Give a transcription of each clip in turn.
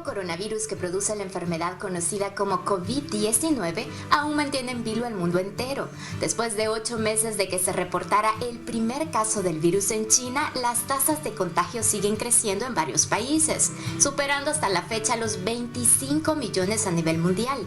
Coronavirus que produce la enfermedad conocida como COVID-19 aún mantiene en vilo al mundo entero. Después de 8 meses de que se reportara el primer caso del virus en China, las tasas de contagio siguen creciendo en varios países, superando hasta la fecha los 25 millones a nivel mundial.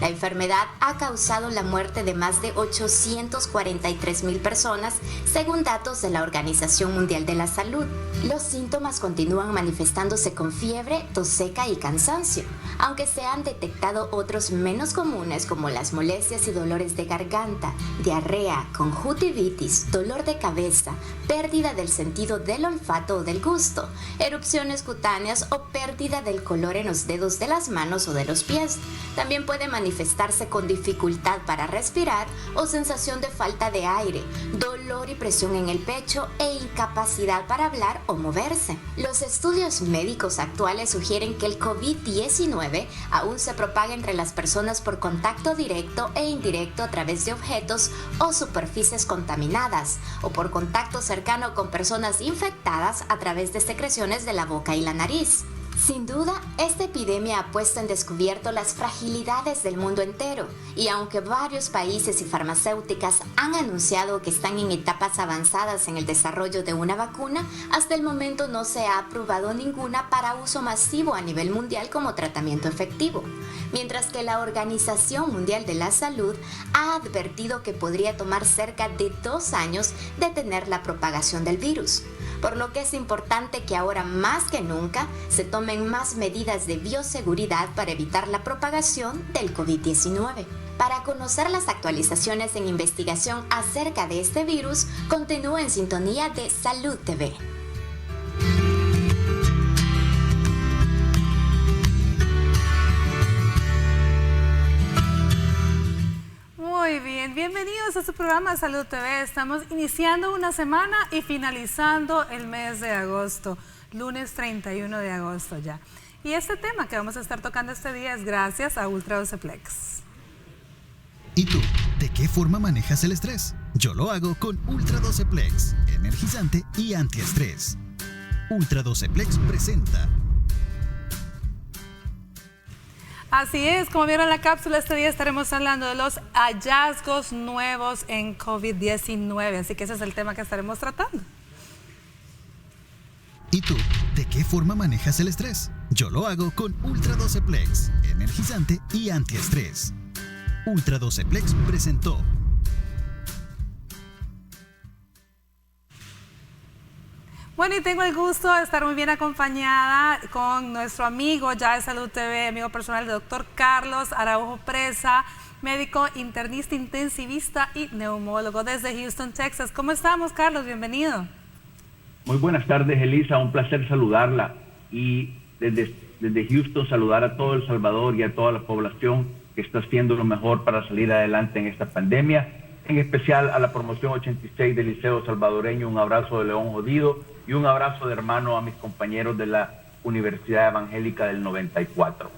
La enfermedad ha causado la muerte de más de 843,000 personas, según datos de la Organización Mundial de la Salud. Los síntomas continúan manifestándose con fiebre, tos seca y cansancio, aunque se han detectado otros menos comunes como las molestias y dolores de garganta, diarrea, conjuntivitis, dolor de cabeza, pérdida del sentido del olfato o del gusto, erupciones cutáneas o pérdida del color en los dedos de las manos o de los pies. También puede manifestarse con dificultad para respirar o sensación de falta de aire, dolor y presión en el pecho e incapacidad para hablar o moverse. Los estudios médicos actuales sugieren que el COVID-19 aún se propaga entre las personas por contacto directo e indirecto a través de objetos o superficies contaminadas, o por contacto cercano con personas infectadas a través de secreciones de la boca y la nariz. Sin duda, esta epidemia ha puesto en descubierto las fragilidades del mundo entero, y aunque varios países y farmacéuticas han anunciado que están en etapas avanzadas en el desarrollo de una vacuna, hasta el momento no se ha aprobado ninguna para uso masivo a nivel mundial como tratamiento efectivo, mientras que la Organización Mundial de la Salud ha advertido que podría tomar cerca de 2 años detener la propagación del virus, por lo que es importante que ahora más que nunca se tomen más medidas de bioseguridad para evitar la propagación del COVID-19. Para conocer las actualizaciones en investigación acerca de este virus, continúa en sintonía de Salud TV. Muy bien, bienvenidos a su programa Salud TV. Estamos iniciando una semana y finalizando el mes de agosto, lunes 31 de agosto ya. Y este tema que vamos a estar tocando este día es gracias a Ultra 12 Plex. ¿Y tú? ¿De qué forma manejas el estrés? Yo lo hago con Ultra 12 Plex, energizante y antiestrés. Ultra 12 Plex presenta. Así es, como vieron en la cápsula, este día estaremos hablando de los hallazgos nuevos en COVID-19, así que ese es el tema que estaremos tratando. ¿Y tú? ¿De qué forma manejas el estrés? Yo lo hago con Ultra 12 Plex, energizante y antiestrés. Ultra 12 Plex presentó. Bueno, y tengo el gusto de estar muy bien acompañada con nuestro amigo ya de Salud TV, amigo personal, el doctor Carlos Araujo Presa, médico internista, intensivista y neumólogo desde Houston, Texas. ¿Cómo estamos, Carlos? Bienvenido. Muy buenas tardes, Elisa. Un placer saludarla. Y desde Houston saludar a todo El Salvador y a toda la población que está haciendo lo mejor para salir adelante en esta pandemia. En especial a la promoción 86 del Liceo Salvadoreño. Un abrazo de León Jodido y un abrazo de hermano a mis compañeros de la Universidad Evangélica del 94.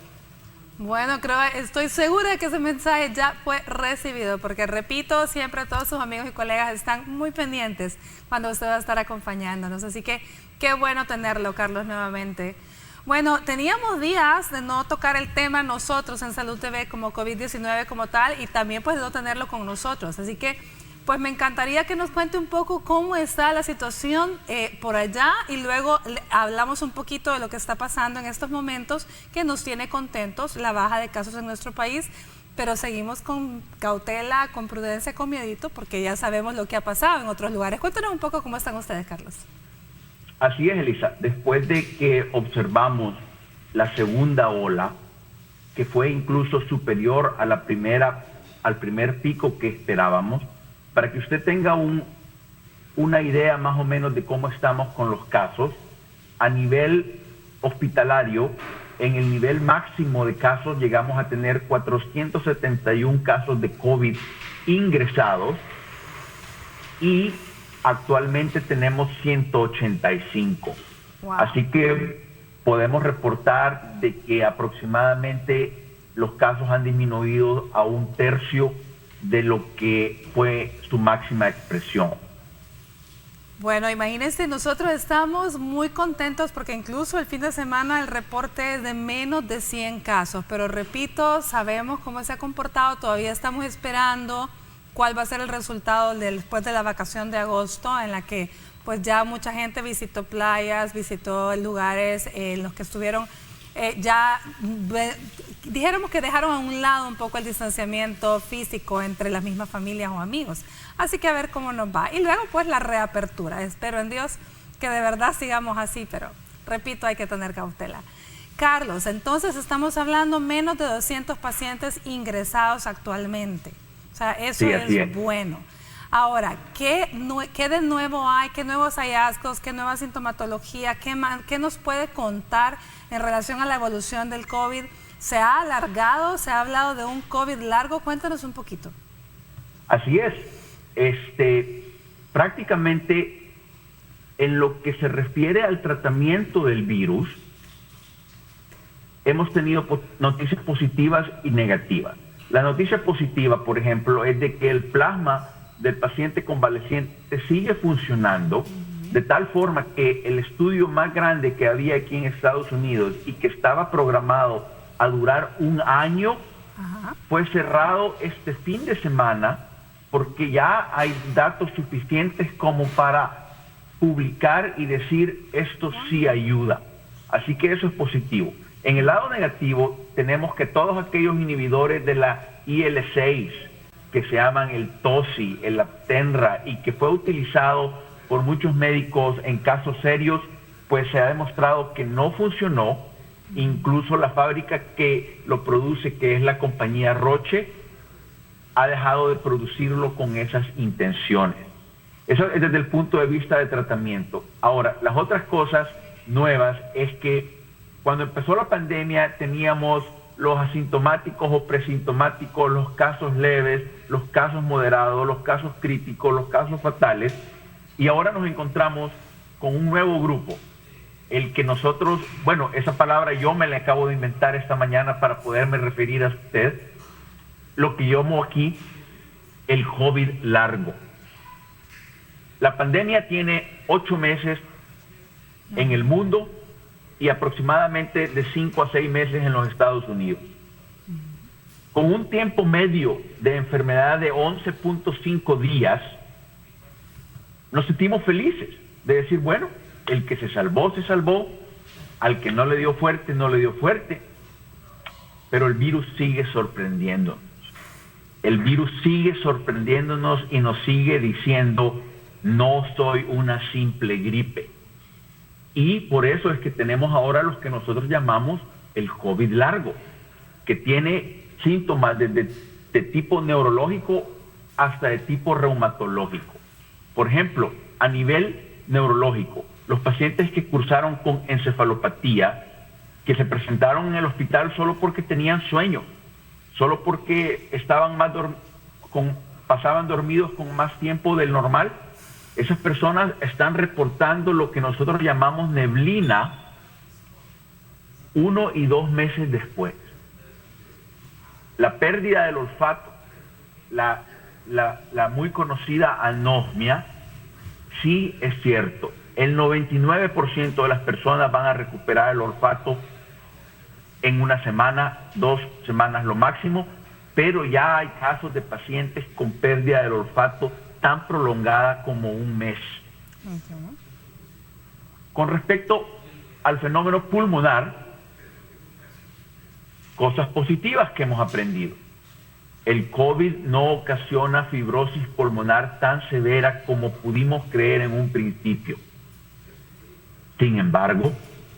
Bueno, estoy segura de que ese mensaje ya fue recibido, porque repito, siempre todos sus amigos y colegas están muy pendientes cuando usted va a estar acompañándonos, así que qué bueno tenerlo, Carlos, nuevamente. Bueno, teníamos días de no tocar el tema nosotros en Salud TV como COVID-19 como tal, y también pues de no tenerlo con nosotros, así que pues me encantaría que nos cuente un poco cómo está la situación por allá, y luego hablamos un poquito de lo que está pasando en estos momentos, que nos tiene contentos la baja de casos en nuestro país, pero seguimos con cautela, con prudencia, con miedito, porque ya sabemos lo que ha pasado en otros lugares. Cuéntanos un poco cómo están ustedes, Carlos. Así es, Elisa. Después de que observamos la segunda ola, que fue incluso superior a la al primer pico que esperábamos, para que usted tenga una idea más o menos de cómo estamos con los casos, a nivel hospitalario, en el nivel máximo de casos llegamos a tener 471 casos de COVID ingresados y actualmente tenemos 185. Wow. Así que podemos reportar de que aproximadamente los casos han disminuido a 1/3 de lo que fue su máxima expresión. Bueno, imagínense, nosotros estamos muy contentos porque incluso el fin de semana el reporte es de menos de 100 casos, pero repito, sabemos cómo se ha comportado, todavía estamos esperando cuál va a ser el resultado después de la vacación de agosto, en la que pues ya mucha gente visitó playas, visitó lugares en los que estuvieron, dijéramos que dejaron a un lado un poco el distanciamiento físico entre las mismas familias o amigos. Así que a ver cómo nos va. Y luego pues la reapertura. Espero en Dios que de verdad sigamos así, pero repito, hay que tener cautela. Carlos, entonces estamos hablando menos de 200 pacientes ingresados actualmente. O sea, eso sí, es bueno. Ahora, ¿qué de nuevo hay? ¿Qué nuevos hallazgos? ¿Qué nueva sintomatología? ¿Qué nos puede contar en relación a la evolución del COVID? ¿Se ha alargado? ¿Se ha hablado de un COVID largo? Cuéntanos un poquito. Así es. Prácticamente en lo que se refiere al tratamiento del virus, hemos tenido noticias positivas y negativas. La noticia positiva, por ejemplo, es de que el plasma del paciente convaleciente sigue funcionando, de tal forma que el estudio más grande que había aquí en Estados Unidos y que estaba programado a durar 1 año, fue cerrado este fin de semana, porque ya hay datos suficientes como para publicar y decir esto sí ayuda. Así que eso es positivo. En el lado negativo tenemos que todos aquellos inhibidores de la IL-6 que se llaman el TOSI, el Aptenra, y que fue utilizado por muchos médicos en casos serios, pues se ha demostrado que no funcionó. Incluso la fábrica que lo produce, que es la compañía Roche, ha dejado de producirlo con esas intenciones. Eso es desde el punto de vista de tratamiento. Ahora, las otras cosas nuevas es que cuando empezó la pandemia teníamos los asintomáticos o presintomáticos, los casos leves, los casos moderados, los casos críticos, los casos fatales, y ahora nos encontramos con un nuevo grupo, el que nosotros, bueno, esa palabra yo me la acabo de inventar esta mañana para poderme referir a usted, lo que yo llamo aquí el COVID largo. La pandemia tiene 8 meses en el mundo y aproximadamente de 5 a 6 meses en los Estados Unidos. Con un tiempo medio de enfermedad de 11.5 días, nos sentimos felices de decir, bueno, el que se salvó, al que no le dio fuerte, no le dio fuerte, pero el virus sigue sorprendiéndonos. El virus sigue sorprendiéndonos y nos sigue diciendo, no soy una simple gripe. Y por eso es que tenemos ahora los que nosotros llamamos el COVID largo, que tiene síntomas desde de tipo neurológico hasta de tipo reumatológico. Por ejemplo, a nivel neurológico, los pacientes que cursaron con encefalopatía, que se presentaron en el hospital solo porque tenían sueño, solo porque estaban pasaban dormidos con más tiempo del normal, esas personas están reportando lo que nosotros llamamos neblina 1 y 2 meses después. La pérdida del olfato, la muy conocida anosmia, sí es cierto. El 99% de las personas van a recuperar el olfato en 1 semana, 2 semanas lo máximo, pero ya hay casos de pacientes con pérdida del olfato tan prolongada como 1 mes. Con respecto al fenómeno pulmonar, cosas positivas que hemos aprendido. El COVID no ocasiona fibrosis pulmonar tan severa como pudimos creer en un principio. Sin embargo,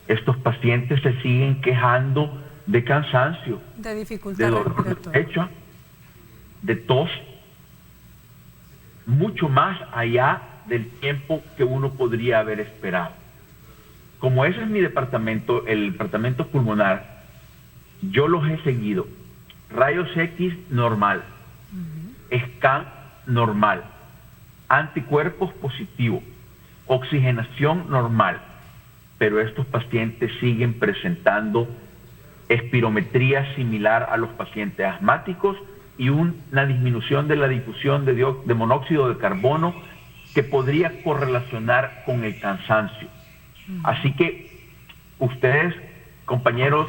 estos pacientes se siguen quejando de cansancio, de dificultad de dolor de pecho, de tos, mucho más allá del tiempo que uno podría haber esperado. Como ese es mi departamento, el departamento pulmonar, yo los he seguido. Rayos X normal, scan normal, anticuerpos positivos, oxigenación normal, pero estos pacientes siguen presentando espirometría similar a los pacientes asmáticos y una disminución de la difusión de monóxido de carbono que podría correlacionar con el cansancio. Así que ustedes, compañeros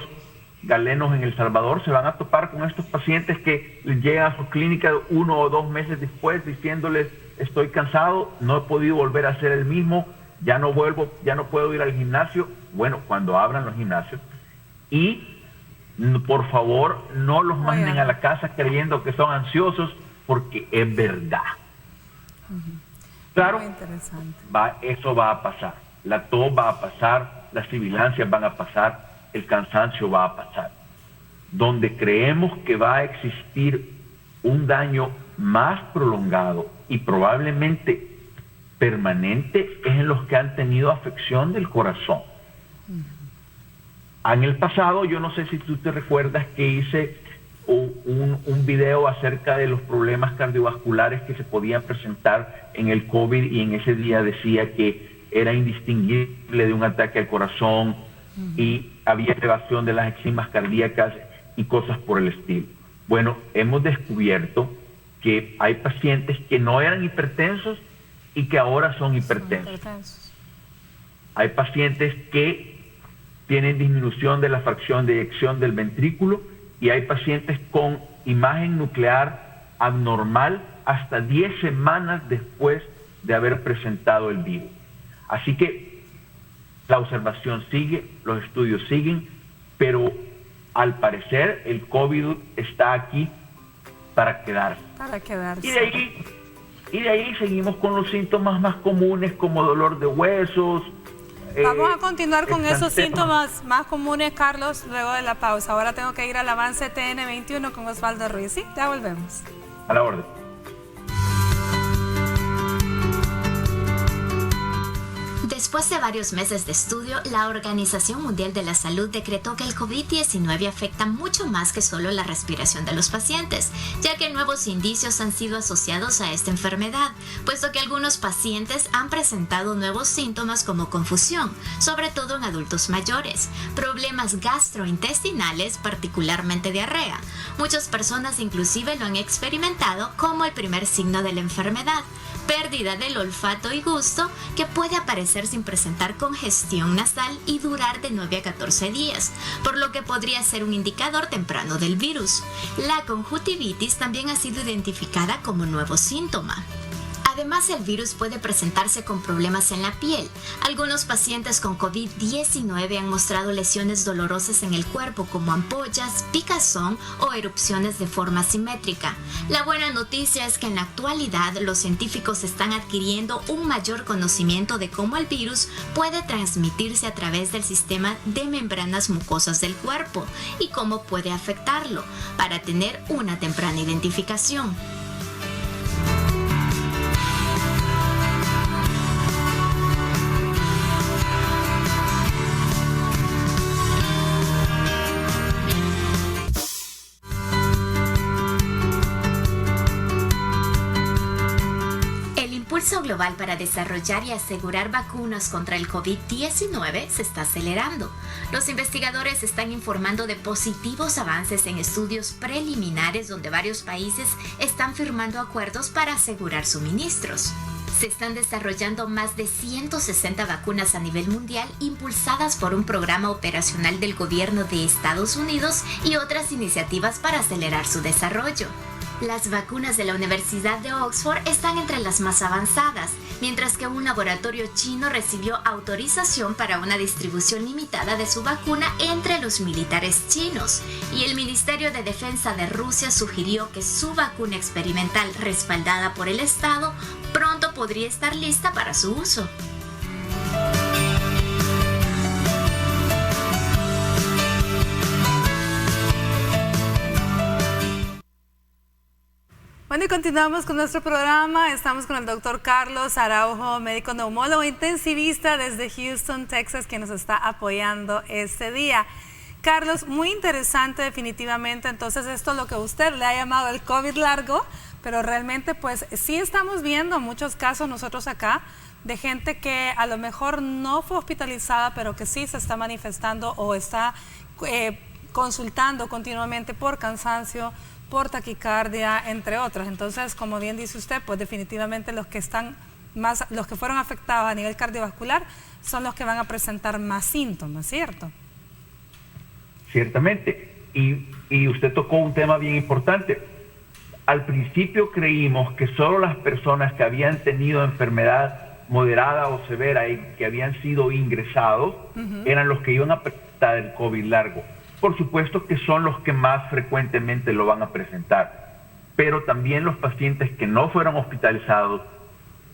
galenos en El Salvador, se van a topar con estos pacientes que les llegan a sus clínicas 1 o 2 meses después diciéndoles: estoy cansado, no he podido volver a ser el mismo, ya no puedo ir al gimnasio. Bueno, cuando abran los gimnasios, y por favor no los manden a la casa creyendo que son ansiosos, porque es verdad. Claro, eso va a pasar, la tos va a pasar, las sibilancias van a pasar, el cansancio va a pasar. Donde creemos que va a existir un daño más prolongado y probablemente permanente es en los que han tenido afección del corazón. En el pasado, yo no sé si tú te recuerdas que hice un video acerca de los problemas cardiovasculares que se podían presentar en el COVID, y en ese día decía que era indistinguible de un ataque al corazón y había elevación de las enzimas cardíacas y cosas por el estilo. Bueno, hemos descubierto que hay pacientes que no eran hipertensos y que ahora son hipertensos. Hay pacientes que tienen disminución de la fracción de eyección del ventrículo, y hay pacientes con imagen nuclear abnormal hasta 10 semanas después de haber presentado el virus. Así que la observación sigue, los estudios siguen, pero al parecer el COVID está aquí para quedarse. Y de ahí seguimos con los síntomas más comunes, como dolor de huesos. Vamos a continuar con esos síntomas más comunes, Carlos, luego de la pausa. Ahora tengo que ir al avance TN21 con Osvaldo Ruiz. Sí, ya volvemos. A la orden. Después de varios meses de estudio, la Organización Mundial de la Salud decretó que el COVID-19 afecta mucho más que solo la respiración de los pacientes, ya que nuevos indicios han sido asociados a esta enfermedad, puesto que algunos pacientes han presentado nuevos síntomas como confusión, sobre todo en adultos mayores, problemas gastrointestinales, particularmente diarrea. Muchas personas inclusive lo han experimentado como el primer signo de la enfermedad, pérdida del olfato y gusto, que puede aparecer sin presentar congestión nasal y durar de 9 a 14 días, por lo que podría ser un indicador temprano del virus. La conjuntivitis también ha sido identificada como nuevo síntoma. Además, el virus puede presentarse con problemas en la piel. Algunos pacientes con COVID-19 han mostrado lesiones dolorosas en el cuerpo, como ampollas, picazón o erupciones de forma simétrica. La buena noticia es que en la actualidad los científicos están adquiriendo un mayor conocimiento de cómo el virus puede transmitirse a través del sistema de membranas mucosas del cuerpo y cómo puede afectarlo, para tener una temprana identificación. El esfuerzo global para desarrollar y asegurar vacunas contra el COVID-19 se está acelerando. Los investigadores están informando de positivos avances en estudios preliminares donde varios países están firmando acuerdos para asegurar suministros. Se están desarrollando más de 160 vacunas a nivel mundial, impulsadas por un programa operacional del gobierno de Estados Unidos y otras iniciativas para acelerar su desarrollo. Las vacunas de la Universidad de Oxford están entre las más avanzadas, mientras que un laboratorio chino recibió autorización para una distribución limitada de su vacuna entre los militares chinos, y el Ministerio de Defensa de Rusia sugirió que su vacuna experimental, respaldada por el Estado, pronto podría estar lista para su uso. Bueno, y continuamos con nuestro programa. Estamos con el doctor Carlos Araujo, médico neumólogo intensivista desde Houston, Texas, que nos está apoyando este día. Carlos, muy interesante definitivamente. Entonces, esto es lo que usted le ha llamado el COVID largo, pero realmente pues sí estamos viendo muchos casos nosotros acá de gente que a lo mejor no fue hospitalizada, pero que sí se está manifestando o está consultando continuamente por cansancio, por taquicardia, entre otros. Entonces, como bien dice usted, pues definitivamente los que fueron afectados a nivel cardiovascular son los que van a presentar más síntomas, ¿cierto? Ciertamente. Y usted tocó un tema bien importante. Al principio creímos que solo las personas que habían tenido enfermedad moderada o severa y que habían sido ingresados eran los que iban a presentar el COVID largo. Por supuesto que son los que más frecuentemente lo van a presentar, pero también los pacientes que no fueron hospitalizados,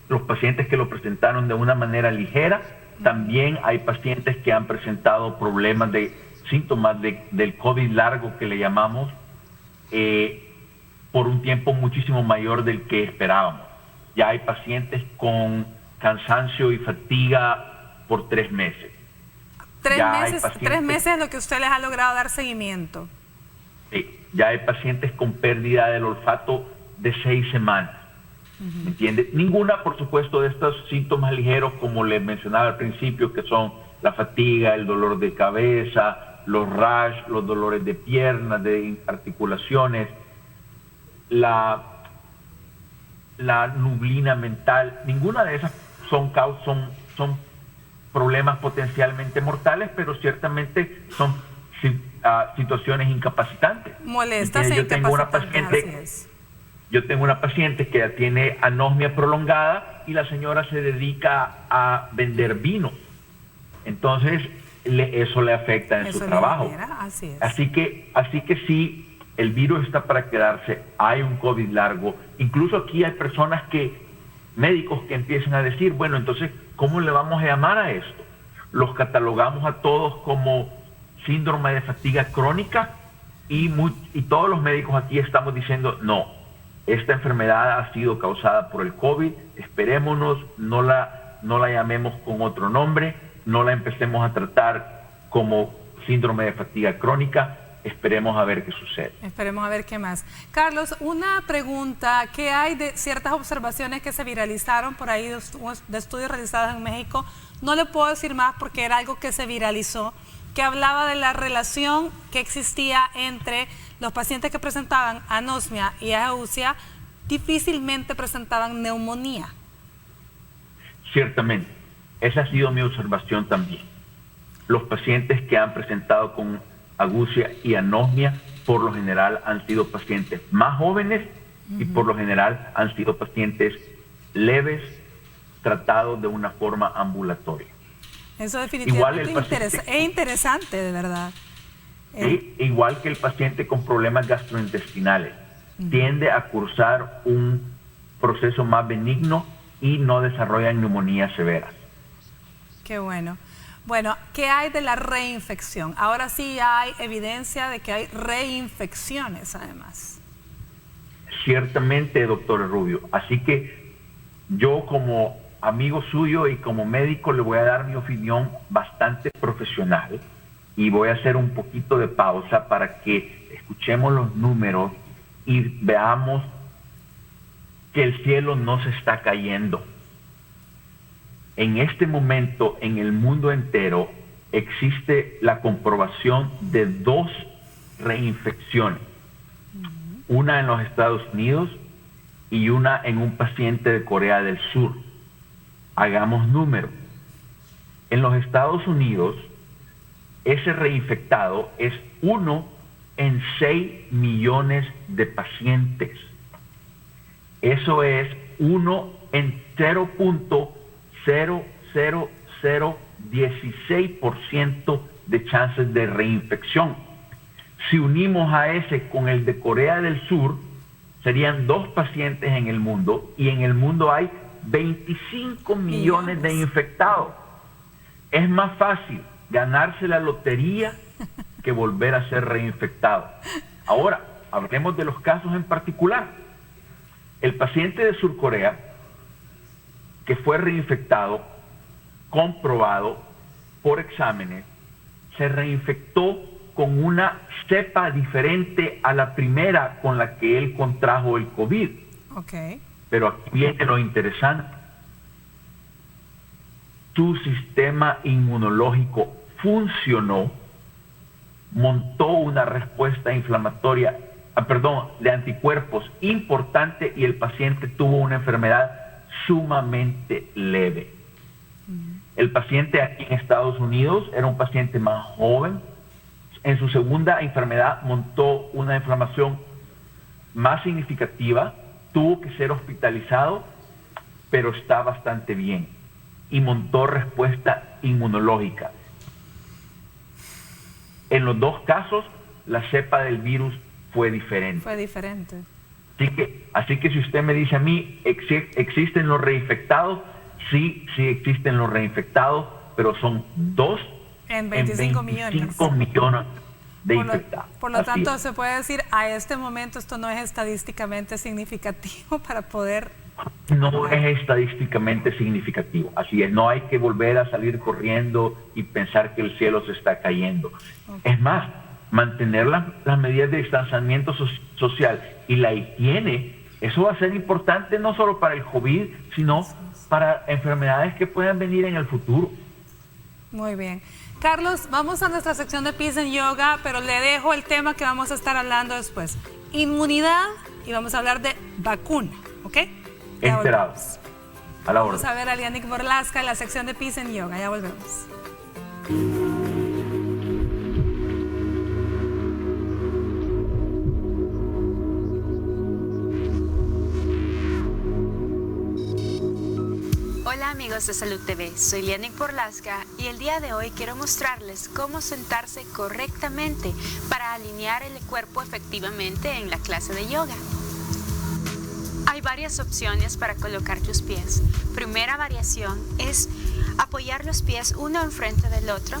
los pacientes que lo presentaron de una manera ligera, también hay pacientes que han presentado problemas de síntomas del COVID largo que le llamamos por un tiempo muchísimo mayor del que esperábamos. Ya hay pacientes con cansancio y fatiga por 3 meses. 3 meses es lo que usted les ha logrado dar seguimiento. Sí, ya hay pacientes con pérdida del olfato de 6 semanas. ¿Me entiende? Ninguna, por supuesto, de estos síntomas ligeros, como les mencionaba al principio, que son la fatiga, el dolor de cabeza, los rash, los dolores de piernas, de articulaciones, la nublina mental, ninguna de esas son problemas potencialmente mortales, pero ciertamente son situaciones incapacitantes. Molestas e incapacitantes. Yo tengo una paciente que tiene anosmia prolongada y la señora se dedica a vender vino. Entonces, eso le afecta en su trabajo. Así que sí, el virus está para quedarse. Hay un COVID largo. Incluso aquí hay personas médicos que empiezan a decir, bueno, entonces, ¿cómo le vamos a llamar a esto? Los catalogamos a todos como síndrome de fatiga crónica y todos los médicos aquí estamos diciendo, no, esta enfermedad ha sido causada por el COVID, esperémonos, no la llamemos con otro nombre, no la empecemos a tratar como síndrome de fatiga crónica. Esperemos a ver qué sucede. Esperemos a ver qué más. Carlos, una pregunta, ¿qué hay de ciertas observaciones que se viralizaron por ahí de estudios realizados en México? No le puedo decir más porque era algo que se viralizó, que hablaba de la relación que existía entre los pacientes que presentaban anosmia y ageusia, difícilmente presentaban neumonía. Ciertamente, esa ha sido mi observación también. Los pacientes que han presentado con ageusia y anosmia, por lo general han sido pacientes más jóvenes y por lo general han sido pacientes leves, tratados de una forma ambulatoria. Eso definitivamente es interesante, de verdad. Igual que el paciente con problemas gastrointestinales, tiende a cursar un proceso más benigno y no desarrollan neumonías severas. Qué bueno. Bueno, ¿qué hay de la reinfección? Ahora sí hay evidencia de que hay reinfecciones además. Ciertamente, doctor Rubio. Así que yo como amigo suyo y como médico le voy a dar mi opinión bastante profesional y voy a hacer un poquito de pausa para que escuchemos los números y veamos que el cielo no se está cayendo. En este momento, en el mundo entero, existe la comprobación de 2 reinfecciones. Una en los Estados Unidos y una en un paciente de Corea del Sur. Hagamos números. En los Estados Unidos, ese reinfectado es 1 en 6 millones de pacientes. Eso es 1 en 0.00016% de chances de reinfección. Si unimos a ese con el de Corea del Sur, serían 2 pacientes en el mundo y en el mundo hay 25 millones de infectados. Es más fácil ganarse la lotería que volver a ser reinfectado. Ahora, hablemos de los casos en particular. El paciente de Sur Corea, que fue reinfectado, comprobado por exámenes, se reinfectó con una cepa diferente a la primera con la que él contrajo el COVID. Ok. Pero aquí viene lo interesante. Tu sistema inmunológico funcionó, montó una respuesta inflamatoria, de anticuerpos importante, y el paciente tuvo una enfermedad sumamente leve. El paciente aquí en Estados Unidos era un paciente más joven. En su segunda enfermedad montó una inflamación más significativa, tuvo que ser hospitalizado, pero está bastante bien, y montó respuesta inmunológica. En los dos casos, la cepa del virus fue diferente. Fue diferente. Así que si usted me dice a mí, ¿existen los reinfectados? Sí existen los reinfectados, pero son 2 en 25 millones de infectados. Por lo tanto, se puede decir, a este momento esto no es estadísticamente significativo para poder... No es estadísticamente significativo, así es, no hay que volver a salir corriendo y pensar que el cielo se está cayendo. Okay. Es más, mantener las medidas de distanciamiento social y la higiene, eso va a ser importante no solo para el COVID, sino para enfermedades que puedan venir en el futuro. Muy bien. Carlos, vamos a nuestra sección de Peace and Yoga, pero le dejo el tema que vamos a estar hablando después. Inmunidad, y vamos a hablar de vacuna, ¿ok? Esperado. A la orden. Vamos a ver a Lianik Borlasca en la sección de Peace and Yoga. Ya volvemos. Hola amigos de Salud TV, soy Lianik Borlasca y el día de hoy quiero mostrarles cómo sentarse correctamente para alinear el cuerpo efectivamente en la clase de yoga. Hay varias opciones para colocar tus pies. Primera variación es apoyar los pies uno enfrente del otro,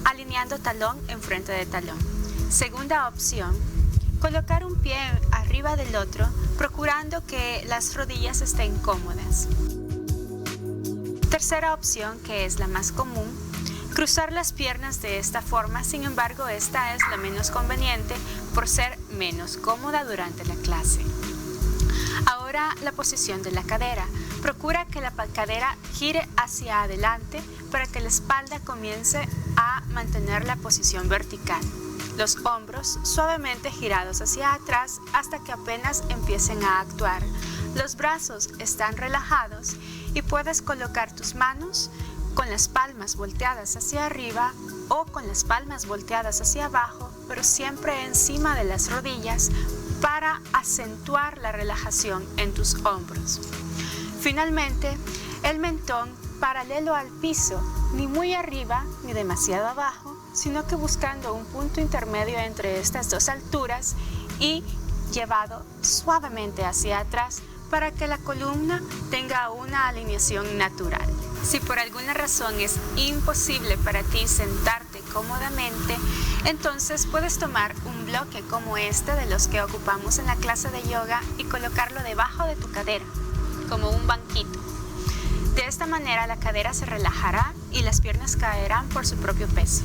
alineando talón enfrente de talón. Segunda opción, colocar un pie arriba del otro, procurando que las rodillas estén cómodas. Tercera opción, que es la más común, cruzar las piernas de esta forma, sin embargo esta es la menos conveniente por ser menos cómoda durante la clase. Ahora la posición de la cadera. Procura que la cadera gire hacia adelante para que la espalda comience a mantener la posición vertical. Los hombros suavemente girados hacia atrás hasta que apenas empiecen a actuar. Los brazos están relajados y puedes colocar tus manos con las palmas volteadas hacia arriba o con las palmas volteadas hacia abajo, pero siempre encima de las rodillas para acentuar la relajación en tus hombros. Finalmente, el mentón paralelo al piso, ni muy arriba ni demasiado abajo, sino que buscando un punto intermedio entre estas dos alturas y llevado suavemente hacia atrás para que la columna tenga una alineación natural. Si por alguna razón es imposible para ti sentarte cómodamente, entonces puedes tomar un bloque como este de los que ocupamos en la clase de yoga y colocarlo debajo de tu cadera, como un banquito. De esta manera la cadera se relajará y las piernas caerán por su propio peso.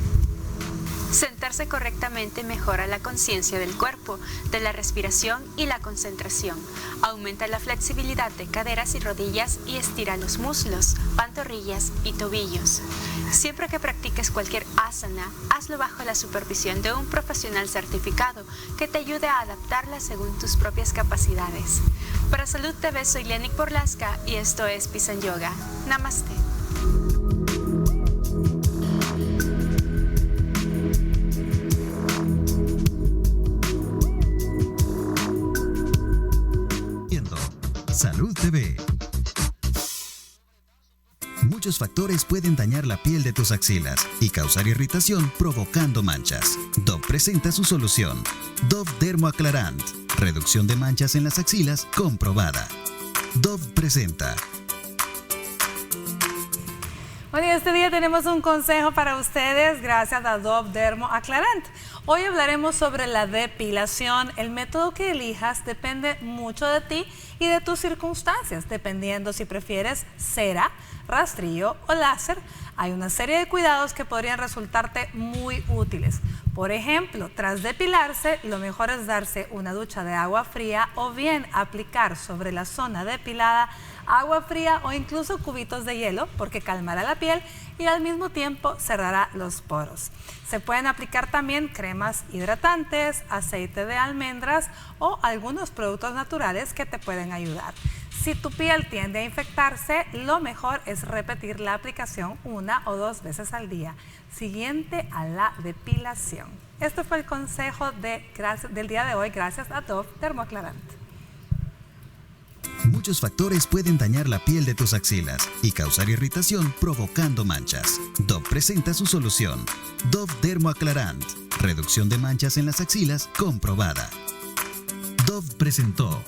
Sentarse correctamente mejora la conciencia del cuerpo, de la respiración y la concentración. Aumenta la flexibilidad de caderas y rodillas y estira los muslos, pantorrillas y tobillos. Siempre que practiques cualquier asana, hazlo bajo la supervisión de un profesional certificado que te ayude a adaptarla según tus propias capacidades. Para Salud TV soy Lianik Borlasca y esto es Peace and Yoga. Namaste. Salud TV. Muchos factores pueden dañar la piel de tus axilas y causar irritación provocando manchas. Dove presenta su solución. Dove Dermoaclarant. Reducción de manchas en las axilas comprobada. Dove presenta. Bueno, y este día tenemos un consejo para ustedes gracias a Dove Dermoaclarant. Hoy hablaremos sobre la depilación. El método que elijas depende mucho de ti y de tus circunstancias, dependiendo si prefieres cera, rastrillo o láser. Hay una serie de cuidados que podrían resultarte muy útiles. Por ejemplo, tras depilarse, lo mejor es darse una ducha de agua fría o bien aplicar sobre la zona depilada agua fría o incluso cubitos de hielo, porque calmará la piel y al mismo tiempo cerrará los poros. Se pueden aplicar también cremas hidratantes, aceite de almendras o algunos productos naturales que te pueden ayudar. Si tu piel tiende a infectarse, lo mejor es repetir la aplicación 1 o 2 veces al día, siguiente a la depilación. Este fue el consejo del día de hoy, gracias a Dove Dermoaclarant. Muchos factores pueden dañar la piel de tus axilas y causar irritación provocando manchas. Dove presenta su solución. Dove Dermoaclarant. Reducción de manchas en las axilas comprobada. Dove presentó.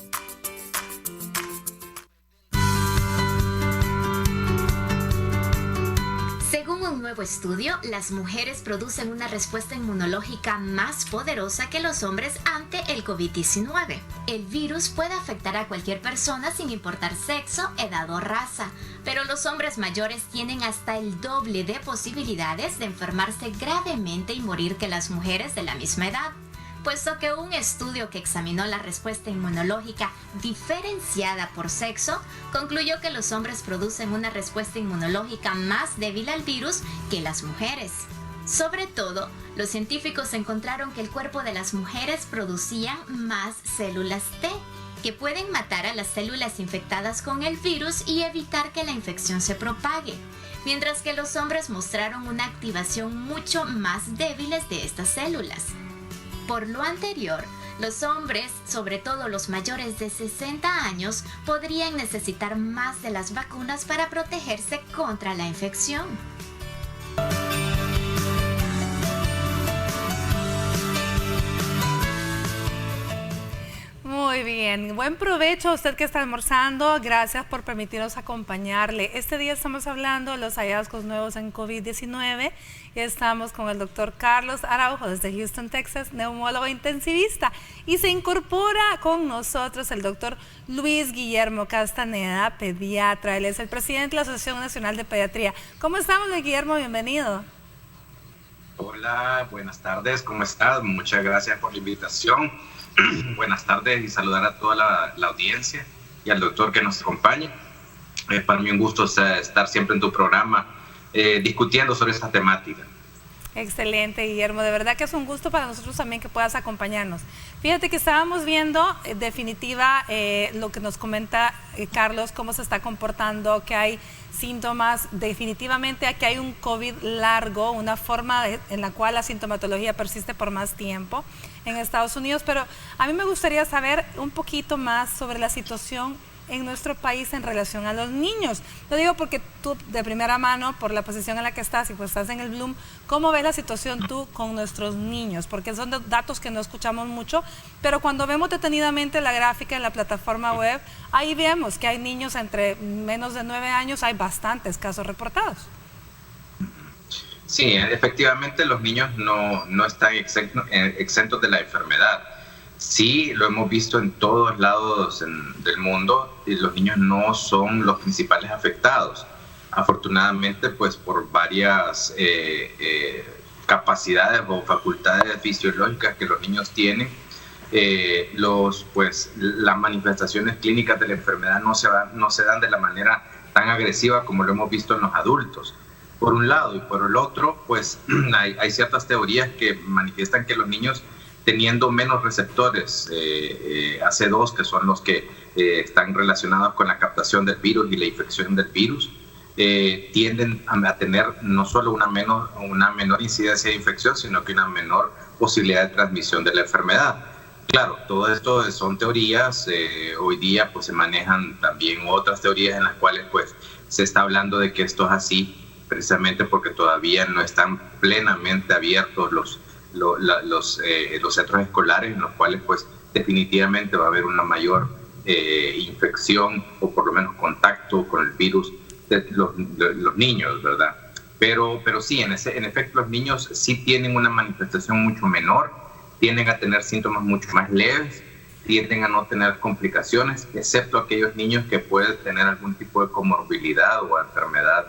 Según un nuevo estudio, las mujeres producen una respuesta inmunológica más poderosa que los hombres ante el COVID-19. El virus puede afectar a cualquier persona sin importar sexo, edad o raza, pero los hombres mayores tienen hasta el doble de posibilidades de enfermarse gravemente y morir que las mujeres de la misma edad, puesto que un estudio que examinó la respuesta inmunológica diferenciada por sexo concluyó que los hombres producen una respuesta inmunológica más débil al virus que las mujeres. Sobre todo, los científicos encontraron que el cuerpo de las mujeres producían más células T, que pueden matar a las células infectadas con el virus y evitar que la infección se propague, mientras que los hombres mostraron una activación mucho más débil de estas células. Por lo anterior, los hombres, sobre todo los mayores de 60 años, podrían necesitar más de las vacunas para protegerse contra la infección. Muy bien, buen provecho a usted que está almorzando, gracias por permitirnos acompañarle. Este día estamos hablando de los hallazgos nuevos en COVID-19 y estamos con el doctor Carlos Araujo desde Houston, Texas, neumólogo intensivista, y se incorpora con nosotros el doctor Luis Guillermo Castaneda, pediatra. Él es el presidente de la Asociación Nacional de Pediatría. ¿Cómo estamos, Luis Guillermo? Bienvenido. Hola, buenas tardes, ¿cómo estás? Muchas gracias por la invitación. Buenas tardes y saludar a toda la audiencia y al doctor que nos acompaña. Para mí un gusto estar siempre en tu programa discutiendo sobre esta temática. Excelente, Guillermo. De verdad que es un gusto para nosotros también que puedas acompañarnos. Fíjate que estábamos viendo, en definitiva, lo que nos comenta Carlos, cómo se está comportando, que hay síntomas, definitivamente aquí hay un COVID largo, una forma en la cual la sintomatología persiste por más tiempo en Estados Unidos, pero a mí me gustaría saber un poquito más sobre la situación en nuestro país en relación a los niños. Lo digo porque tú de primera mano, por la posición en la que estás y pues estás en el Bloom, ¿cómo ves la situación tú con nuestros niños? Porque son datos que no escuchamos mucho, pero cuando vemos detenidamente la gráfica en la plataforma web, ahí vemos que hay niños entre menos de 9 años, hay bastantes casos reportados. Sí, efectivamente los niños no están exentos de la enfermedad. Sí, lo hemos visto en todos lados del mundo y los niños no son los principales afectados. Afortunadamente, pues por varias capacidades o facultades fisiológicas que los niños tienen, las manifestaciones clínicas de la enfermedad no se dan de la manera tan agresiva como lo hemos visto en los adultos. Por un lado, y por el otro, pues hay ciertas teorías que manifiestan que los niños, teniendo menos receptores AC2, que son los que están relacionados con la captación del virus y la infección del virus, tienden a tener no solo una menor incidencia de infección, sino que una menor posibilidad de transmisión de la enfermedad. Claro, todo esto son teorías. Hoy día pues se manejan también otras teorías en las cuales pues se está hablando de que esto es así, precisamente porque todavía no están plenamente abiertos los centros escolares, en los cuales pues definitivamente va a haber una mayor infección o por lo menos contacto con el virus de los niños, ¿verdad? Pero sí, en efecto los niños sí tienen una manifestación mucho menor, tienden a tener síntomas mucho más leves, tienden a no tener complicaciones, excepto aquellos niños que pueden tener algún tipo de comorbilidad o enfermedad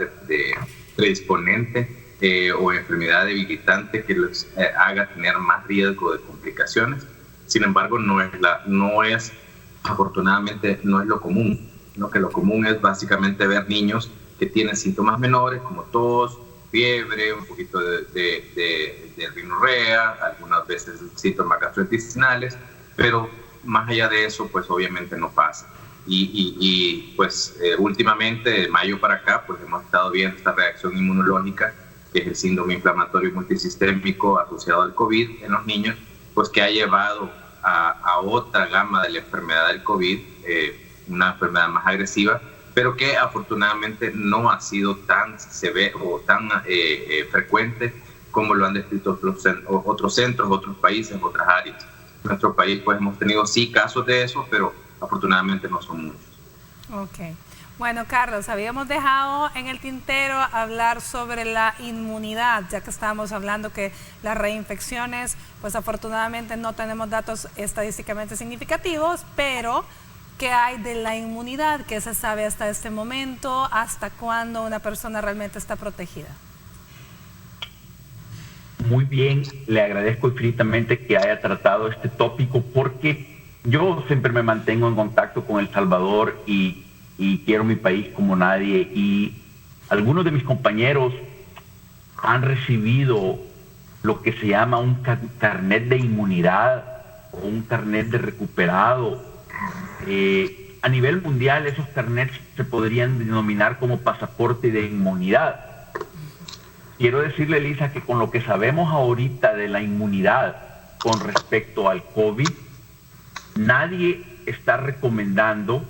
predisponente o enfermedad debilitante que les haga tener más riesgo de complicaciones. Sin embargo, afortunadamente no es lo común, ¿no? Que lo común es básicamente ver niños que tienen síntomas menores como tos, fiebre, un poquito de rinorrea, algunas veces síntomas gastrointestinales, pero más allá de eso, pues obviamente no pasa. Pues últimamente, de mayo para acá, pues hemos estado viendo esta reacción inmunológica, que es el síndrome inflamatorio multisistémico asociado al COVID en los niños, pues que ha llevado a otra gama de la enfermedad del COVID, una enfermedad más agresiva, pero que afortunadamente no ha sido tan severo o tan frecuente como lo han descrito otros centros, otros países, otras áreas. En nuestro país pues hemos tenido sí casos de eso, pero afortunadamente no son muchos. Ok. Bueno, Carlos, habíamos dejado en el tintero hablar sobre la inmunidad, ya que estábamos hablando que las reinfecciones, pues afortunadamente no tenemos datos estadísticamente significativos, pero ¿qué hay de la inmunidad? ¿Qué se sabe hasta este momento? ¿Hasta cuándo una persona realmente está protegida? Muy bien, le agradezco infinitamente que haya tratado este tópico, porque yo siempre me mantengo en contacto con El Salvador y quiero mi país como nadie, y algunos de mis compañeros han recibido lo que se llama un carnet de inmunidad o un carnet de recuperado. A nivel mundial esos carnets se podrían denominar como pasaporte de inmunidad. Quiero decirle, Elisa, que con lo que sabemos ahorita de la inmunidad con respecto al COVID, nadie está recomendando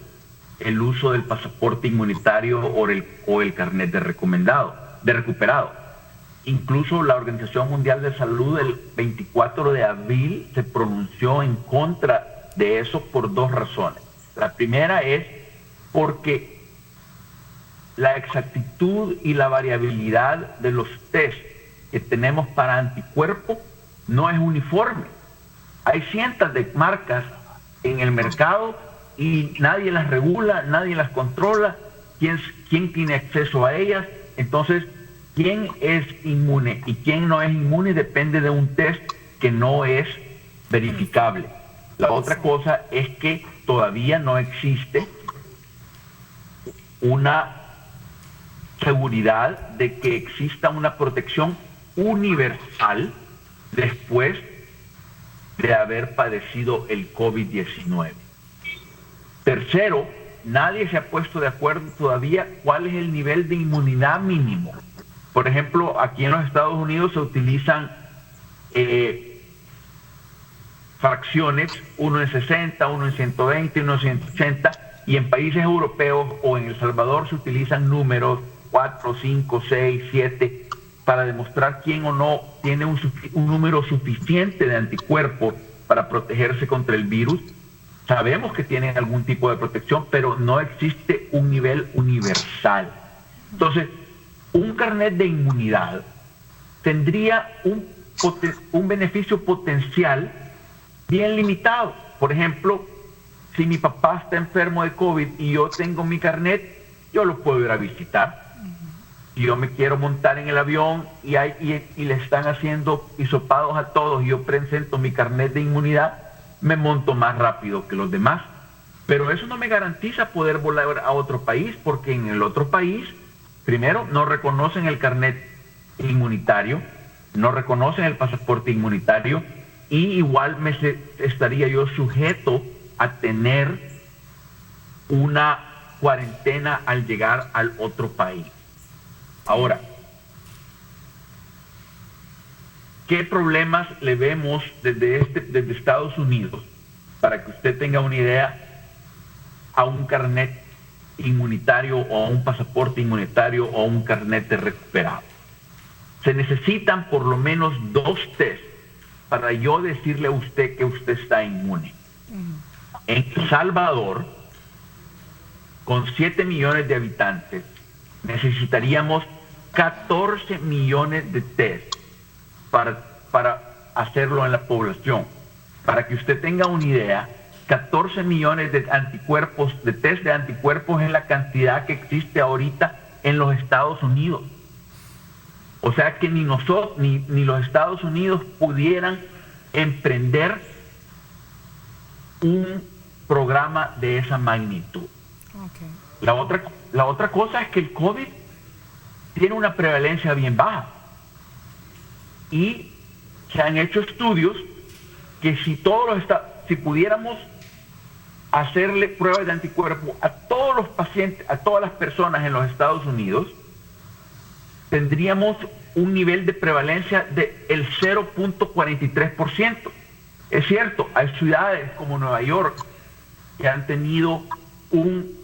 el uso del pasaporte inmunitario o el carnet de recuperado. Incluso la Organización Mundial de Salud el 24 de abril se pronunció en contra de eso por dos razones. La primera es porque la exactitud y la variabilidad de los test que tenemos para anticuerpos no es uniforme. Hay cientos de marcas en el mercado y nadie las regula, nadie las controla, quién tiene acceso a ellas. Entonces, quién es inmune y quién no es inmune depende de un test que no es verificable. La otra cosa es que todavía no existe una seguridad de que exista una protección universal después de haber padecido el COVID-19. Tercero, nadie se ha puesto de acuerdo todavía cuál es el nivel de inmunidad mínimo. Por ejemplo, aquí en los Estados Unidos se utilizan fracciones, uno en 60, uno en 120, uno en 180, y en países europeos o en El Salvador se utilizan números 4, 5, 6, 7, para demostrar quién o no tiene un número suficiente de anticuerpos para protegerse contra el virus. Sabemos que tienen algún tipo de protección, pero no existe un nivel universal. Entonces, un carnet de inmunidad tendría un beneficio potencial bien limitado. Por ejemplo, si mi papá está enfermo de COVID y yo tengo mi carnet, yo lo puedo ir a visitar. Si yo me quiero montar en el avión y le están haciendo hisopados a todos y yo presento mi carnet de inmunidad, me monto más rápido que los demás. Pero eso no me garantiza poder volar a otro país, porque en el otro país, primero, no reconocen el carnet inmunitario, no reconocen el pasaporte inmunitario, y igual estaría yo sujeto a tener una cuarentena al llegar al otro país. Ahora, ¿qué problemas le vemos desde Estados Unidos, para que usted tenga una idea, a un carnet inmunitario o a un pasaporte inmunitario o a un carnet de recuperado? Se necesitan por lo menos 2 test para yo decirle a usted que usted está inmune. En El Salvador, con 7 millones de habitantes, necesitaríamos 14 millones de test para hacerlo en la población. Para que usted tenga una idea, 14 millones de anticuerpos, de test de anticuerpos, es la cantidad que existe ahorita en los Estados Unidos. O sea que ni nosotros ni los Estados Unidos pudieran emprender un programa de esa magnitud. Okay. La otra cosa es que el COVID tiene una prevalencia bien baja. Y se han hecho estudios que si pudiéramos hacerle pruebas de anticuerpos a todos los pacientes, a todas las personas en los Estados Unidos, tendríamos un nivel de prevalencia del 0.43%. Es cierto, hay ciudades como Nueva York que han tenido un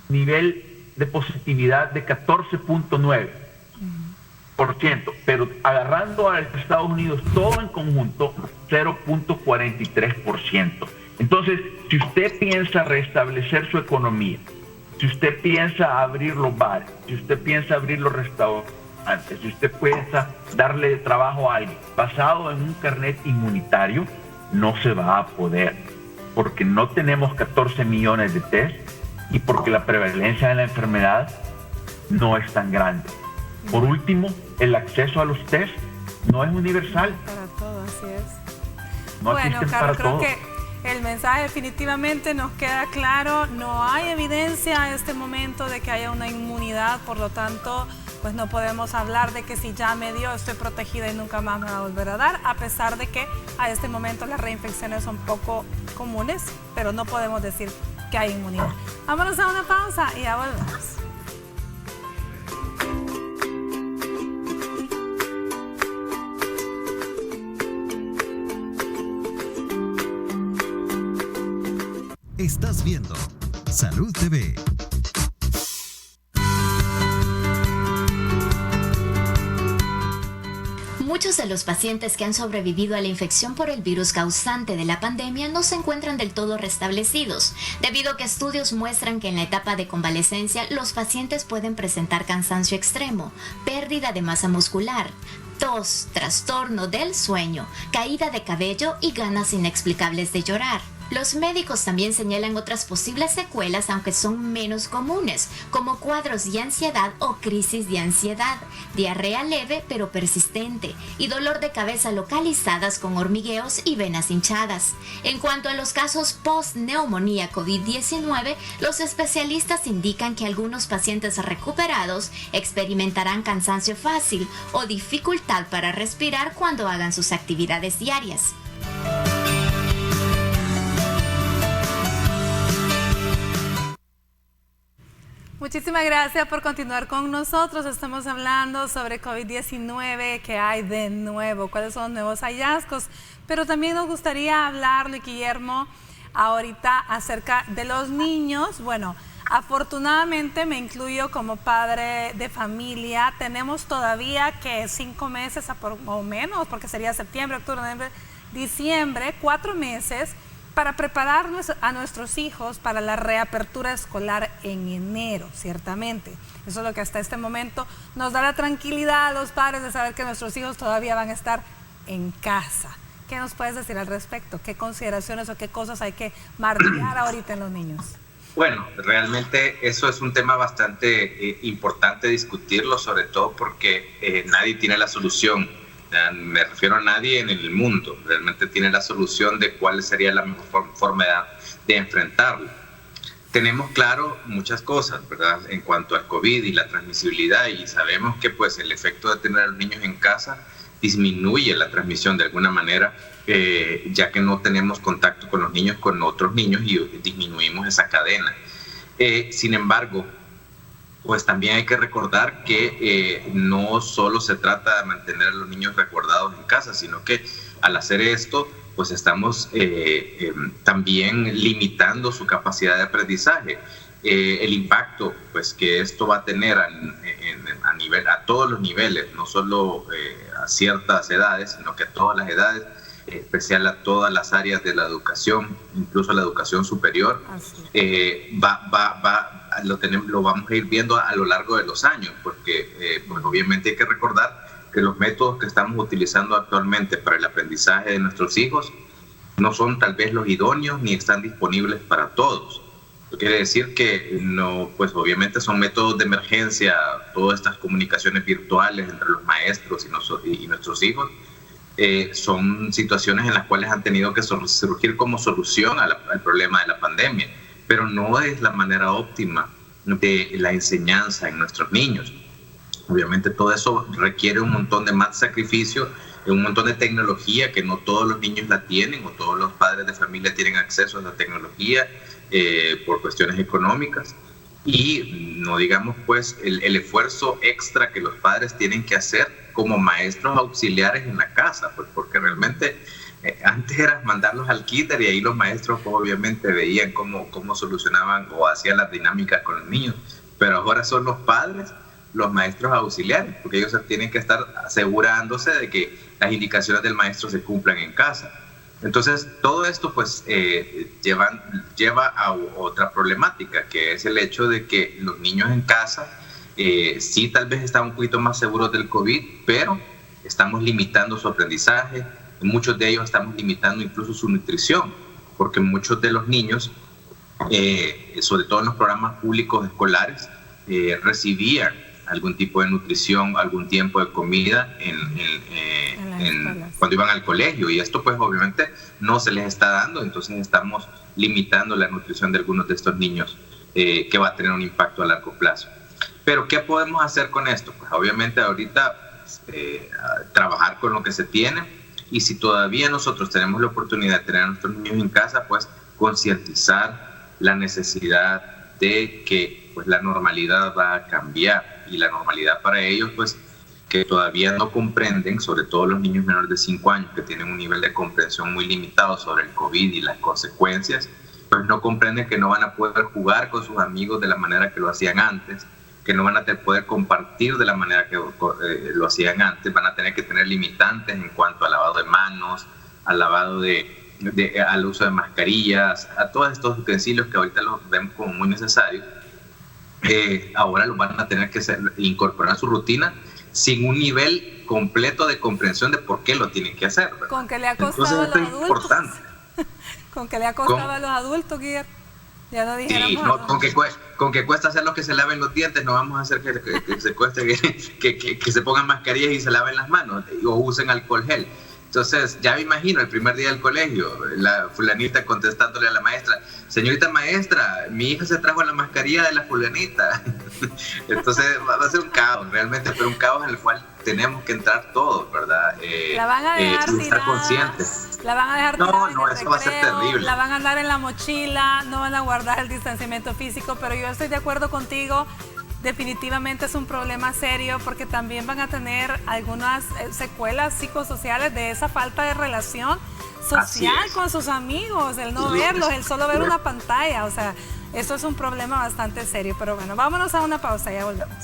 nivel de positividad de 14.9%, pero agarrando a Estados Unidos todo en conjunto, 0.43%. Entonces, si usted piensa restablecer su economía, si usted piensa abrir los bares, si usted piensa abrir los restaurantes, si usted piensa darle trabajo a alguien basado en un carnet inmunitario, no se va a poder, porque no tenemos 14 millones de test y porque la prevalencia de la enfermedad no es tan grande. Por último, el acceso a los test no es universal. Para todo, así es. No, bueno, Carlos, creo que el mensaje definitivamente nos queda claro. No hay evidencia a este momento de que haya una inmunidad, por lo tanto, pues no podemos hablar de que si ya me dio, estoy protegida y nunca más me va a volver a dar, a pesar de que a este momento las reinfecciones son poco comunes, pero no podemos decir que hay inmunidad. Vámonos a una pausa y ya volvemos. Estás viendo Salud TV. Muchos de los pacientes que han sobrevivido a la infección por el virus causante de la pandemia no se encuentran del todo restablecidos, debido a que estudios muestran que en la etapa de convalecencia los pacientes pueden presentar cansancio extremo, pérdida de masa muscular, tos, trastorno del sueño, caída de cabello y ganas inexplicables de llorar. Los médicos también señalan otras posibles secuelas, aunque son menos comunes, como cuadros de ansiedad o crisis de ansiedad, diarrea leve pero persistente y dolor de cabeza localizadas con hormigueos y venas hinchadas. En cuanto a los casos post-neumonía COVID-19, los especialistas indican que algunos pacientes recuperados experimentarán cansancio fácil o dificultad para respirar cuando hagan sus actividades diarias. Muchísimas gracias por continuar con nosotros. Estamos hablando sobre COVID-19, qué hay de nuevo, cuáles son los nuevos hallazgos, pero también nos gustaría hablarle, Guillermo, ahorita acerca de los niños. Bueno, afortunadamente me incluyo como padre de familia. Tenemos todavía que 5 meses o menos, porque sería septiembre, octubre, noviembre, diciembre, 4 meses para preparar a nuestros hijos para la reapertura escolar en enero, ciertamente. Eso es lo que hasta este momento nos da la tranquilidad a los padres de saber que nuestros hijos todavía van a estar en casa. ¿Qué nos puedes decir al respecto? ¿Qué consideraciones o qué cosas hay que marcar ahorita en los niños? Bueno, realmente eso es un tema bastante importante discutirlo, sobre todo porque nadie tiene la solución. Me refiero a nadie en el mundo, realmente tiene la solución de cuál sería la mejor forma de enfrentarlo. Tenemos claro muchas cosas, ¿verdad?, en cuanto al COVID y la transmisibilidad, y sabemos que pues el efecto de tener a los niños en casa disminuye la transmisión de alguna manera, ya que no tenemos contacto con los niños, con otros niños, y disminuimos esa cadena. Sin embargo, pues también hay que recordar que no solo se trata de mantener a los niños resguardados en casa, sino que al hacer esto, pues estamos también limitando su capacidad de aprendizaje. El impacto pues, que esto va a tener a todos los niveles, no solo a ciertas edades, sino que a todas las edades, especial a todas las áreas de la educación, incluso la educación superior, lo vamos a ir viendo a lo largo de los años, porque pues obviamente hay que recordar que los métodos que estamos utilizando actualmente para el aprendizaje de nuestros hijos no son tal vez los idóneos ni están disponibles para todos. Eso quiere decir que no, pues obviamente son métodos de emergencia, todas estas comunicaciones virtuales entre los maestros y nuestros hijos, son situaciones en las cuales han tenido que surgir como solución al problema de la pandemia, pero no es la manera óptima de la enseñanza en nuestros niños. Obviamente todo eso requiere un montón de más sacrificio, un montón de tecnología que no todos los niños la tienen o todos los padres de familia tienen acceso a esa tecnología por cuestiones económicas. Y no digamos pues el esfuerzo extra que los padres tienen que hacer como maestros auxiliares en la casa, pues porque realmente antes era mandarlos al kinder y ahí los maestros pues, obviamente veían cómo solucionaban o hacían las dinámicas con los niños, pero ahora son los padres los maestros auxiliares, porque ellos tienen que estar asegurándose de que las indicaciones del maestro se cumplan en casa. Entonces, todo esto pues lleva a otra problemática, que es el hecho de que los niños en casa sí tal vez están un poquito más seguros del COVID, pero estamos limitando su aprendizaje, muchos de ellos estamos limitando incluso su nutrición, porque muchos de los niños, sobre todo en los programas públicos escolares, recibían algún tipo de nutrición, algún tiempo de comida cuando iban al colegio, y esto pues obviamente no se les está dando, entonces estamos limitando la nutrición de algunos de estos niños, que va a tener un impacto a largo plazo. Pero ¿qué podemos hacer con esto? Pues obviamente ahorita trabajar con lo que se tiene, y si todavía nosotros tenemos la oportunidad de tener a nuestros niños en casa, pues concientizar la necesidad de que pues la normalidad va a cambiar, y la normalidad para ellos pues que todavía no comprenden, sobre todo los niños menores de 5 años que tienen un nivel de comprensión muy limitado sobre el COVID y las consecuencias, pues no comprenden que no van a poder jugar con sus amigos de la manera que lo hacían antes, que no van a poder compartir de la manera que lo hacían antes, van a tener que tener limitantes en cuanto al lavado de manos, al lavado al uso de mascarillas, a todos estos utensilios que ahorita los vemos como muy necesarios. Ahora lo van a tener que incorporar a su rutina sin un nivel completo de comprensión de por qué lo tienen que hacer, ¿verdad? Con que le ha costado a los adultos. Importante. Con que le ha costado a los adultos, Guillermo. Ya no dijéramos. Sí, no, con que cuesta hacer que se laven los dientes, no vamos a hacer que se cueste que se pongan mascarillas y se laven las manos o usen alcohol gel. Entonces, ya me imagino el primer día del colegio, la fulanita contestándole a la maestra: señorita maestra, mi hija se trajo la mascarilla de la fulanita. Entonces va a ser un caos, realmente, pero un caos en el cual tenemos que entrar todos, ¿verdad? La van a dejar estar conscientes. La van a dejar tirada en el eso va a ser terrible. La van a andar en la mochila, no van a guardar el distanciamiento físico, pero yo estoy de acuerdo contigo. Definitivamente es un problema serio, porque también van a tener algunas secuelas psicosociales de esa falta de relación social con sus amigos, el no verlos, el solo ver una pantalla. O sea, esto es un problema bastante serio. Pero bueno, vámonos a una pausa, ya volvemos.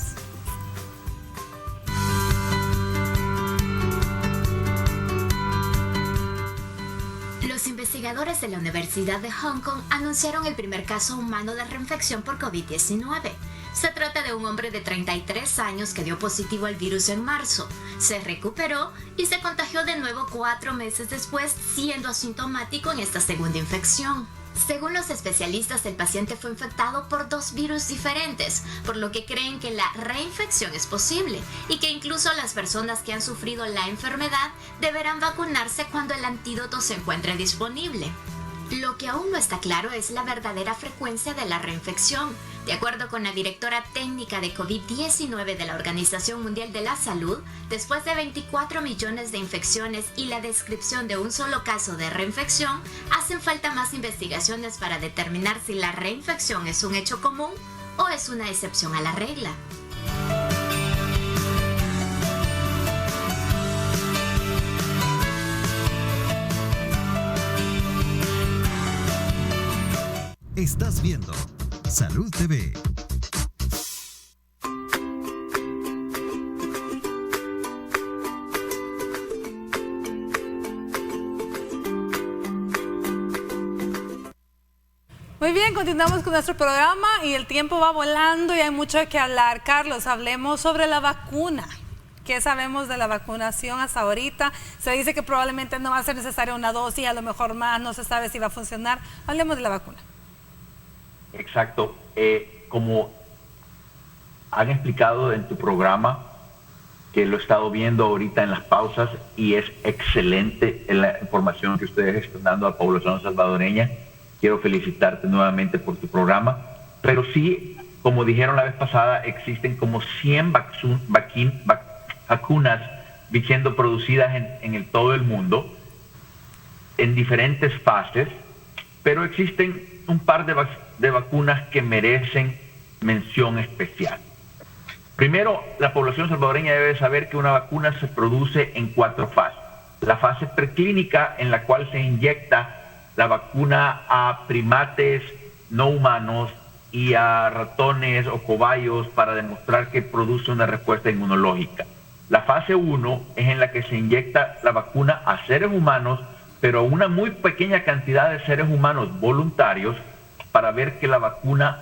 Los investigadores de la Universidad de Hong Kong anunciaron el primer caso humano de reinfección por COVID-19. Se trata de un hombre de 33 años que dio positivo al virus en marzo. Se recuperó y se contagió de nuevo 4 meses después, siendo asintomático en esta segunda infección. Según los especialistas, el paciente fue infectado por 2 virus diferentes, por lo que creen que la reinfección es posible y que incluso las personas que han sufrido la enfermedad deberán vacunarse cuando el antídoto se encuentre disponible. Lo que aún no está claro es la verdadera frecuencia de la reinfección. De acuerdo con la directora técnica de COVID-19 de la Organización Mundial de la Salud, después de 24 millones de infecciones y la descripción de un solo caso de reinfección, hacen falta más investigaciones para determinar si la reinfección es un hecho común o es una excepción a la regla. Estás viendo Salud TV. Muy bien, continuamos con nuestro programa y el tiempo va volando y hay mucho de qué hablar. Carlos, hablemos sobre la vacuna. ¿Qué sabemos de la vacunación hasta ahorita? Se dice que probablemente no va a ser necesaria una dosis, a lo mejor más, no se sabe si va a funcionar. Hablemos de la vacuna. Exacto. Como han explicado en tu programa, que lo he estado viendo ahorita en las pausas y es excelente la información que ustedes están dando a la población salvadoreña. Quiero felicitarte nuevamente por tu programa. Pero sí, como dijeron la vez pasada, existen como 100 vacunas siendo producidas en todo el mundo en diferentes fases, pero existen un par de vacunas que merecen mención especial. Primero, la población salvadoreña debe saber que una vacuna se produce en 4 fases. La fase preclínica, en la cual se inyecta la vacuna a primates no humanos y a ratones o cobayos para demostrar que produce una respuesta inmunológica. La fase 1 es en la que se inyecta la vacuna a seres humanos, pero a una muy pequeña cantidad de seres humanos voluntarios para ver que la vacuna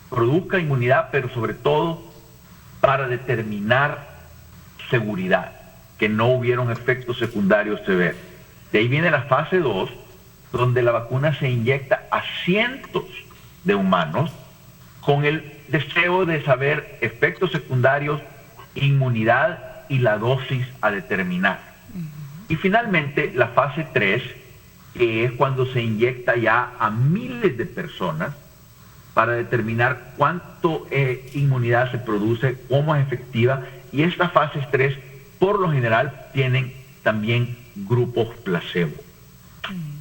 produzca inmunidad, pero sobre todo para determinar seguridad, que no hubieron efectos secundarios severos. De ahí viene la fase 2, donde la vacuna se inyecta a cientos de humanos con el deseo de saber efectos secundarios, inmunidad y la dosis a determinar. Y finalmente la fase 3, que es cuando se inyecta ya a miles de personas para determinar cuánto inmunidad se produce, cómo es efectiva, y estas fases 3 por lo general tienen también grupos placebo.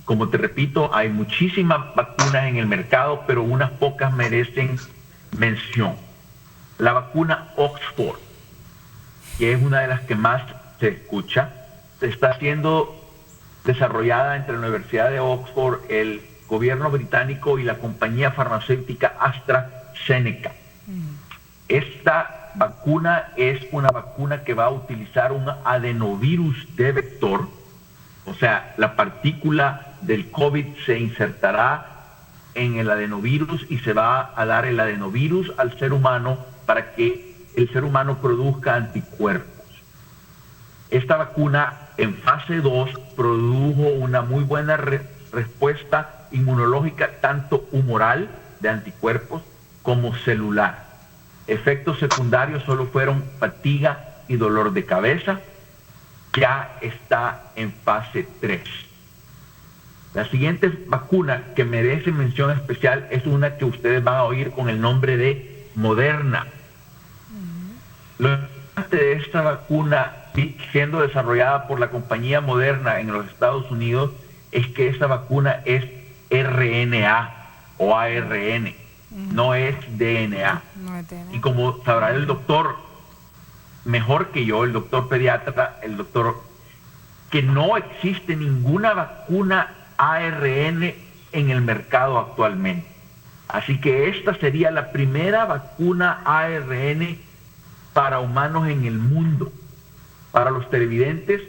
Como te repito, hay muchísimas vacunas en el mercado, pero unas pocas merecen mención. La vacuna Oxford, que es una de las que más se escucha, está siendo desarrollada entre la Universidad de Oxford, el gobierno británico y la compañía farmacéutica AstraZeneca. Esta vacuna es una vacuna que va a utilizar un adenovirus de vector, o sea, la partícula del COVID se insertará en el adenovirus y se va a dar el adenovirus al ser humano para que el ser humano produzca anticuerpos. Esta vacuna en fase 2 produjo una muy buena respuesta inmunológica, tanto humoral de anticuerpos como celular. Efectos secundarios solo fueron fatiga y dolor de cabeza. Ya está en fase 3. La siguiente vacuna que merece mención especial es una que ustedes van a oír con el nombre de Moderna. Lo importante de esta vacuna, siendo desarrollada por la compañía Moderna en los Estados Unidos, es que esta vacuna es RNA o ARN, no es DNA. Y como sabrá el doctor mejor que yo, el doctor pediatra, el doctor, que no existe ninguna vacuna ARN en el mercado actualmente. Así que esta sería la primera vacuna ARN para humanos en el mundo. Para los televidentes,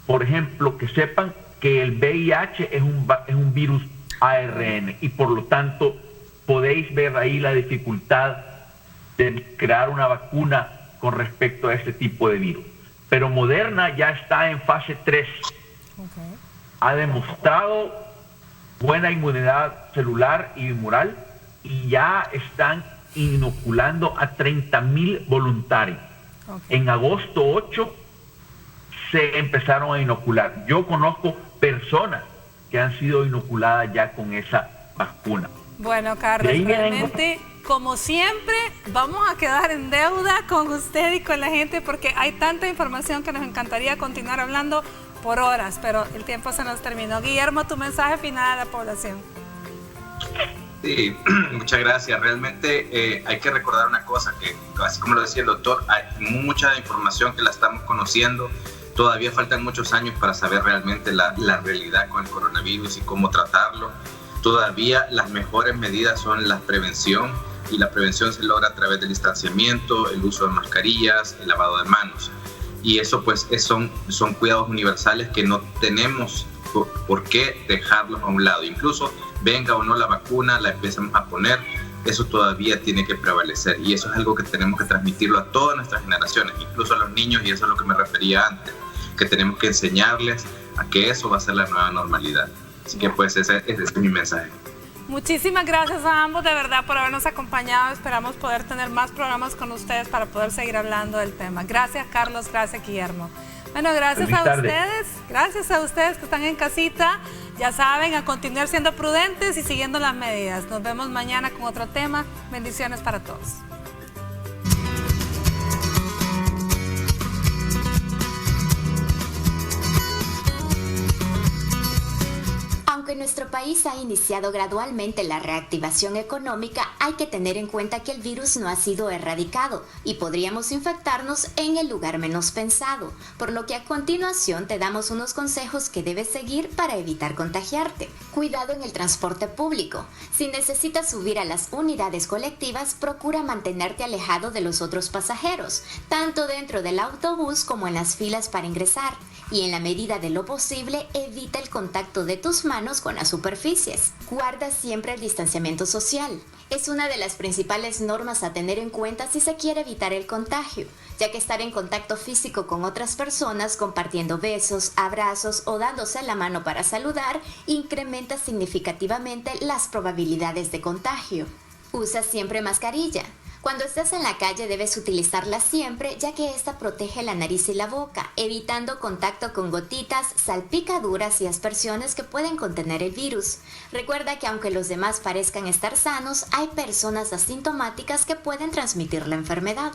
por ejemplo, que sepan que el VIH es un virus ARN y por lo tanto podéis ver ahí la dificultad de crear una vacuna con respecto a este tipo de virus. Pero Moderna ya está en fase 3. Okay. Ha demostrado buena inmunidad celular y humoral y ya están inoculando a 30,000 voluntarios. Okay. En agosto 8 se empezaron a inocular. Yo conozco personas que han sido inoculadas ya con esa vacuna. Bueno, Carlos, realmente, como siempre, vamos a quedar en deuda con usted y con la gente porque hay tanta información que nos encantaría continuar hablando por horas, pero el tiempo se nos terminó. Guillermo, tu mensaje final a la población. Sí, muchas gracias. Realmente hay que recordar una cosa, que así como lo decía el doctor, hay mucha información que la estamos conociendo. Todavía faltan muchos años para saber realmente la realidad con el coronavirus y cómo tratarlo. Todavía las mejores medidas son la prevención, y la prevención se logra a través del distanciamiento, el uso de mascarillas, el lavado de manos. Y eso pues son cuidados universales que no tenemos por qué dejarlos a un lado. Incluso venga o no la vacuna, la empezamos a poner, eso todavía tiene que prevalecer. Y eso es algo que tenemos que transmitirlo a todas nuestras generaciones, incluso a los niños, y eso es lo que me refería antes, que tenemos que enseñarles a que eso va a ser la nueva normalidad. Así que pues ese es mi mensaje. Muchísimas gracias a ambos de verdad por habernos acompañado. Esperamos poder tener más programas con ustedes para poder seguir hablando del tema. Gracias, Carlos. Gracias, Guillermo. Bueno, gracias a ustedes. Gracias a ustedes que están en casita. Ya saben, a continuar siendo prudentes y siguiendo las medidas. Nos vemos mañana con otro tema. Bendiciones para todos. Aunque nuestro país ha iniciado gradualmente la reactivación económica, hay que tener en cuenta que el virus no ha sido erradicado y podríamos infectarnos en el lugar menos pensado, por lo que a continuación te damos unos consejos que debes seguir para evitar contagiarte. Cuidado en el transporte público. Si necesitas subir a las unidades colectivas, procura mantenerte alejado de los otros pasajeros, tanto dentro del autobús como en las filas para ingresar. Y en la medida de lo posible, evita el contacto de tus manos con las superficies. Guarda siempre el distanciamiento social. Es una de las principales normas a tener en cuenta si se quiere evitar el contagio, ya que estar en contacto físico con otras personas, compartiendo besos, abrazos o dándose la mano para saludar, incrementa significativamente las probabilidades de contagio. Usa siempre mascarilla. Cuando estés en la calle debes utilizarla siempre, ya que esta protege la nariz y la boca, evitando contacto con gotitas, salpicaduras y aspersiones que pueden contener el virus. Recuerda que aunque los demás parezcan estar sanos, hay personas asintomáticas que pueden transmitir la enfermedad.